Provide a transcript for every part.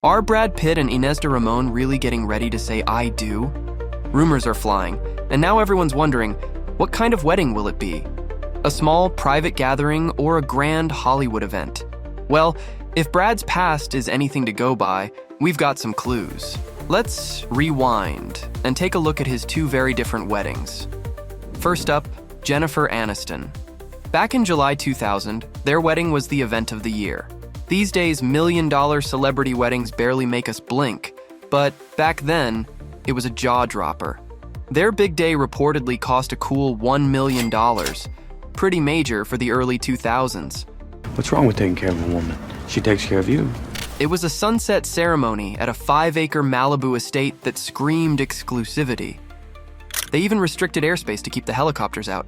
Are Brad Pitt and Ines de Ramon really getting ready to say I do? Rumors are flying, and now everyone's wondering, what kind of wedding will it be? A small, private gathering or a grand Hollywood event? Well, if Brad's past is anything to go by, we've got some clues. Let's rewind and take a look at his two very different weddings. First up, Jennifer Aniston. Back in July 2000, their wedding was the event of the year. These days, million-dollar celebrity weddings barely make us blink, but back then, it was a jaw-dropper. Their big day reportedly cost a cool $1 million, pretty major for the early 2000s. What's wrong with taking care of a woman? She takes care of you. It was a sunset ceremony at a 5-acre Malibu estate that screamed exclusivity. They even restricted airspace to keep the helicopters out.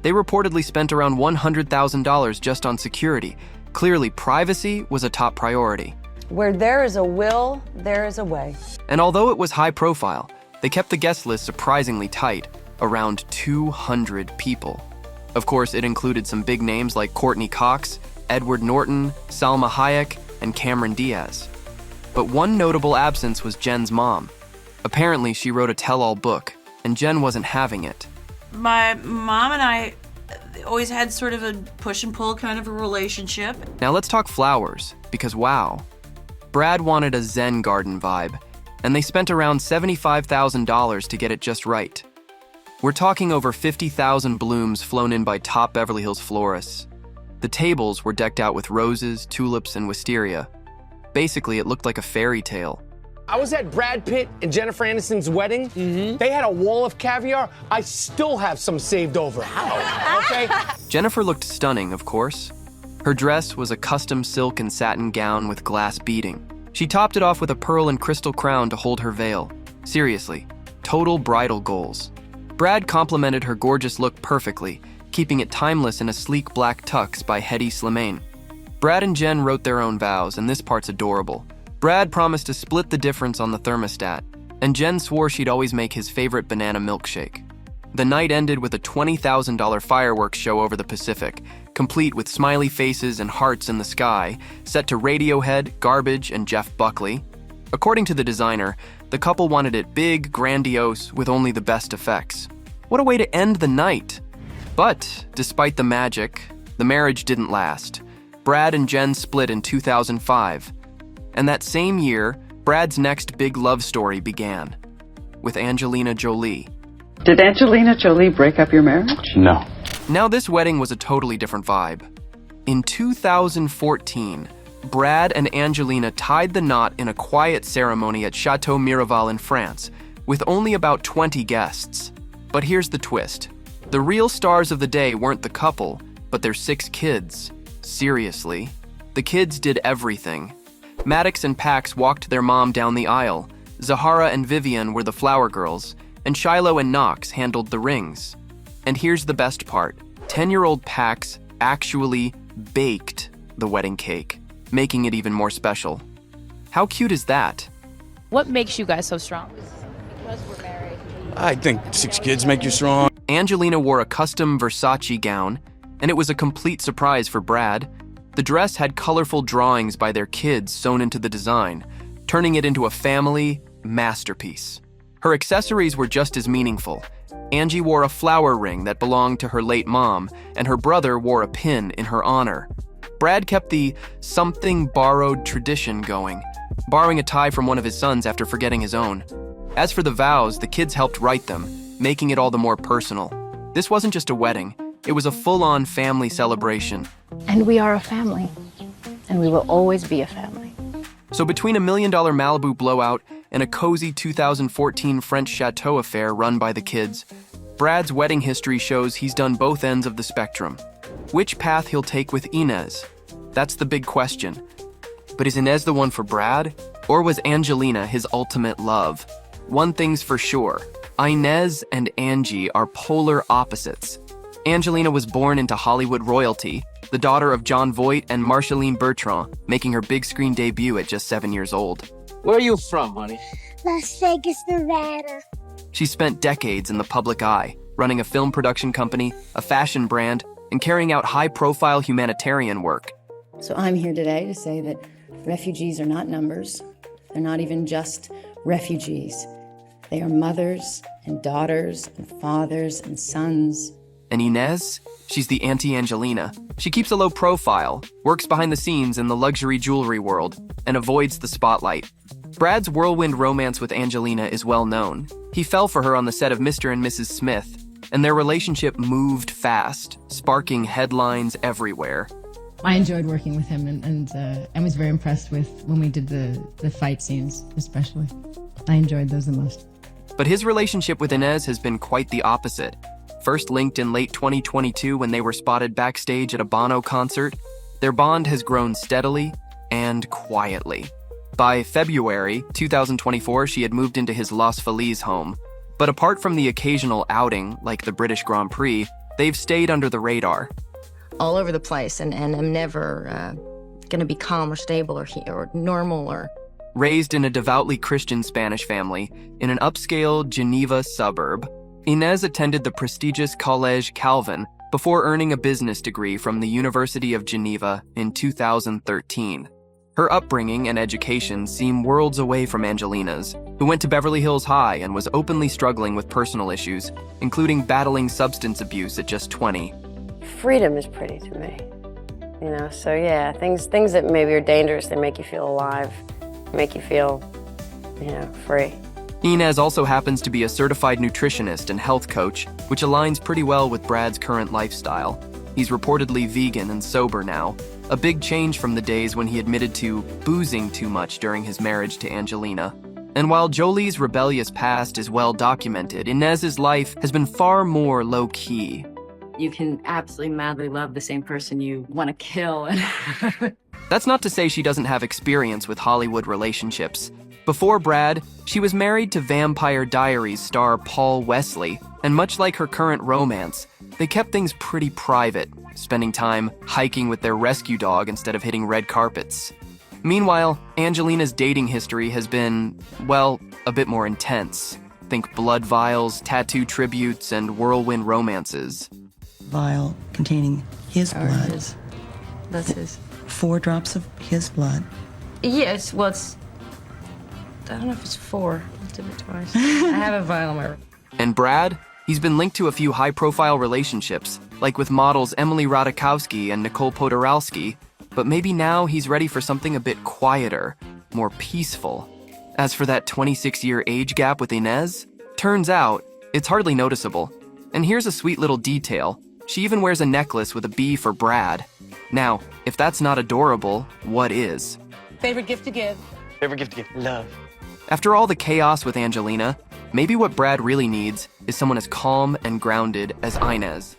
They reportedly spent around $100,000 just on security. Clearly, privacy was a top priority. Where there is a will, there is a way. And although it was high profile, they kept the guest list surprisingly tight, around 200 people. Of course, it included some big names like Courtney Cox, Edward Norton, Salma Hayek, and Cameron Diaz. But one notable absence was Jen's mom. Apparently, she wrote a tell-all book, and Jen wasn't having it. My mom and I always had sort of a push and pull kind of a relationship. Now let's talk flowers, because wow. Brad wanted a Zen garden vibe, and they spent around $75,000 to get it just right. We're talking over 50,000 blooms flown in by top Beverly Hills florists. The tables were decked out with roses, tulips, and wisteria. Basically, it looked like a fairy tale. I was at Brad Pitt and Jennifer Aniston's wedding. They had a wall of caviar. I still have some saved over. How? Okay. Jennifer looked stunning, of course. Her dress was a custom silk and satin gown with glass beading. She topped it off with a pearl and crystal crown to hold her veil. Seriously, total bridal goals. Brad complimented her gorgeous look perfectly, keeping it timeless in a sleek black tux by Hedi Slimane. Brad and Jen wrote their own vows, and this part's adorable. Brad promised to split the difference on the thermostat, and Jen swore she'd always make his favorite banana milkshake. The night ended with a $20,000 fireworks show over the Pacific, complete with smiley faces and hearts in the sky, set to Radiohead, Garbage, and Jeff Buckley. According to the designer, the couple wanted it big, grandiose, with only the best effects. What a way to end the night! But, despite the magic, the marriage didn't last. Brad and Jen split in 2005. And that same year, Brad's next big love story began, with Angelina Jolie. Did Angelina Jolie break up your marriage? No. Now this wedding was a totally different vibe. In 2014, Brad and Angelina tied the knot in a quiet ceremony at Chateau Miraval in France, with only about 20 guests. But here's the twist. The real stars of the day weren't the couple, but their 6 kids. Seriously. The kids did everything. Maddox and Pax walked their mom down the aisle, Zahara and Vivian were the flower girls, and Shiloh and Knox handled the rings. And here's the best part. 10-year-old Pax actually baked the wedding cake, making it even more special. How cute is that? What makes you guys so strong? Because we're married. I think 6 kids make you strong. Angelina wore a custom Versace gown, and it was a complete surprise for Brad. The dress had colorful drawings by their kids sewn into the design, turning it into a family masterpiece. Her accessories were just as meaningful. Angie wore a flower ring that belonged to her late mom, and her brother wore a pin in her honor. Brad kept the something borrowed tradition going, borrowing a tie from one of his sons after forgetting his own. As for the vows, the kids helped write them, making it all the more personal. This wasn't just a wedding, it was a full-on family celebration. And we are a family. And we will always be a family. So between $1 million Malibu blowout and a cozy 2014 French chateau affair run by the kids, Brad's wedding history shows he's done both ends of the spectrum. Which path he'll take with Ines? That's the big question. But is Ines the one for Brad? Or was Angelina his ultimate love? One thing's for sure, Ines and Angie are polar opposites. Angelina was born into Hollywood royalty, the daughter of John Voight and Marceline Bertrand, making her big screen debut at just 7 years old. Where are you from, honey? Las Vegas, Nevada. She spent decades in the public eye, running a film production company, a fashion brand, and carrying out high-profile humanitarian work. So I'm here today to say that refugees are not numbers. They're not even just refugees. They are mothers and daughters and fathers and sons. And Ines? She's the anti-Angelina. She keeps a low profile, works behind the scenes in the luxury jewelry world, and avoids the spotlight. Brad's whirlwind romance with Angelina is well known. He fell for her on the set of Mr. and Mrs. Smith, and their relationship moved fast, sparking headlines everywhere. I enjoyed working with him and I was very impressed with when we did the fight scenes, especially. I enjoyed those the most. But his relationship with Ines has been quite the opposite. First linked in late 2022 when they were spotted backstage at a Bono concert, their bond has grown steadily and quietly. By February 2024, she had moved into his Los Feliz home. But apart from the occasional outing, like the British Grand Prix, they've stayed under the radar. All over the place, and I'm never going to be calm or stable or normal or... Raised in a devoutly Christian Spanish family in an upscale Geneva suburb, Ines attended the prestigious Collège Calvin before earning a business degree from the University of Geneva in 2013. Her upbringing and education seem worlds away from Angelina's, who went to Beverly Hills High and was openly struggling with personal issues, including battling substance abuse at just 20. Freedom is pretty to me, you know, so yeah, things that maybe are dangerous, they make you feel alive, make you feel, you know, free. Ines also happens to be a certified nutritionist and health coach, which aligns pretty well with Brad's current lifestyle. He's reportedly vegan and sober now, a big change from the days when he admitted to boozing too much during his marriage to Angelina. And while Jolie's rebellious past is well documented, Ines's life has been far more low-key. You can absolutely madly love the same person you want to kill. That's not to say she doesn't have experience with Hollywood relationships. Before Brad, she was married to Vampire Diaries star Paul Wesley, and much like her current romance, they kept things pretty private, spending time hiking with their rescue dog instead of hitting red carpets. Meanwhile, Angelina's dating history has been, well, a bit more intense. Think blood vials, tattoo tributes, and whirlwind romances. Vial containing his blood. That's his. 4 drops of his blood. Yes, well, I don't know if it's 4. I did it twice. I have a vial in my room. And Brad? He's been linked to a few high-profile relationships, like with models Emily Ratajkowski and Nicole Podorowski, but maybe now he's ready for something a bit quieter, more peaceful. As for that 26-year age gap with Ines, turns out it's hardly noticeable. And here's a sweet little detail. She even wears a necklace with a B for Brad. Now, if that's not adorable, what is? Favorite gift to give? Favorite gift to give? Love. After all the chaos with Angelina, maybe what Brad really needs is someone as calm and grounded as Ines.